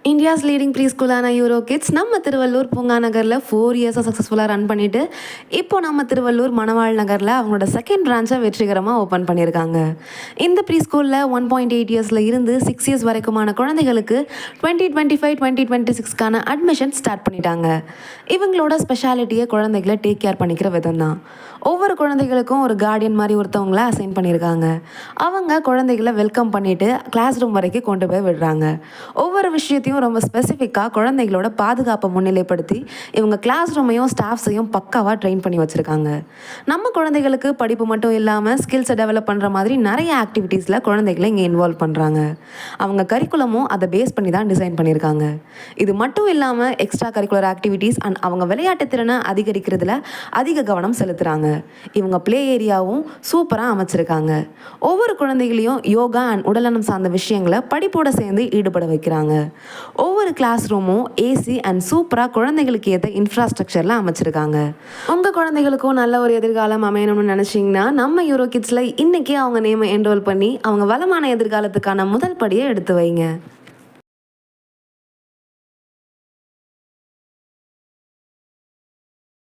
India's leading ப்ரீ ஸ்கூலான Euro Kids நம்ம திருவள்ளூர் பூங்கா நகரில் 4 இயர்ஸாக சக்ஸஸ்ஃபுல்லாக ரன் பண்ணிவிட்டு இப்போ நம்ம திருவள்ளூர் மணவாள் நகரில் அவங்களோட செகண்ட் பிரான்ச்சை வெற்றிகரமாக ஓப்பன் பண்ணியிருக்காங்க. இந்த ப்ரீ ஸ்கூலில் 1.8 இயர்ஸில் இருந்து 6 இயர்ஸ் வரைக்குமான குழந்தைகளுக்கு 2025-2026க்கான அட்மிஷன் ஸ்டார்ட் பண்ணிட்டாங்க. இவங்களோட ஸ்பெஷாலிட்டியை குழந்தைகளை டேக் கேர் பண்ணிக்கிற விதம் தான். ஒவ்வொரு குழந்தைகளுக்கும் ஒரு கார்டியன் மாதிரி ஒருத்தவங்கள அசைன் பண்ணியிருக்காங்க. அவங்க குழந்தைகளை வெல்கம் பண்ணிவிட்டு கிளாஸ் ரூம் வரைக்கும் கொண்டு போய் விடுறாங்க. ஒவ்வொரு விஷயத்தையும் ரொம்ப ஸ்பெசிஃபிக்காக குழந்தைகளோட பாதுகாப்பை முன்னிலைப்படுத்தி இவங்க கிளாஸ் ரூமையும் ஸ்டாஃப்ஸையும் பக்காவாக ட்ரெயின் பண்ணி வச்சுருக்காங்க. நம்ம குழந்தைகளுக்கு படிப்பு மட்டும் இல்லாமல் ஸ்கில்ஸை டெவலப் பண்ணுற மாதிரி நிறைய ஆக்டிவிட்டீஸில் குழந்தைகளை இங்கே இன்வால்வ் பண்ணுறாங்க. அவங்க கரிக்குலமும் அதை பேஸ் பண்ணி தான் டிசைன் பண்ணியிருக்காங்க. இது மட்டும் இல்லாமல் எக்ஸ்ட்ரா கரிக்குலர் ஆக்டிவிட்டீஸ் அண்ட் அவங்க விளையாட்டு திறனை அதிகரிக்கிறதுல அதிக கவனம் செலுத்துகிறாங்க. இவங்க ப்ளே ஏரியாவும் சூப்பராக அமைச்சிருக்காங்க. ஒவ்வொரு குழந்தைகளையும் யோகா அண்ட் உடல்நலம் சார்ந்த விஷயங்களை படிப்போடு சேர்ந்து ஈடுபட வைக்கிறாங்க. ஒவ்வொரு கிளாஸ் ரூமும் ஏசி அண்ட் சூப்பராக குழந்தைகளுக்கு ஏற்ற இன்ஃப்ராஸ்ட்ரக்சரில் அமைச்சிருக்காங்க. உங்கள் குழந்தைகளுக்கும் நல்ல ஒரு எதிர்காலம் அமையணும்னு நினச்சிங்கன்னா நம்ம யூரோ கிட்ஸில் இன்றைக்கி அவங்க நேமை என்ரோல் பண்ணி அவங்க வளமான எதிர்காலத்துக்கான முதல் படியை எடுத்து வைங்க.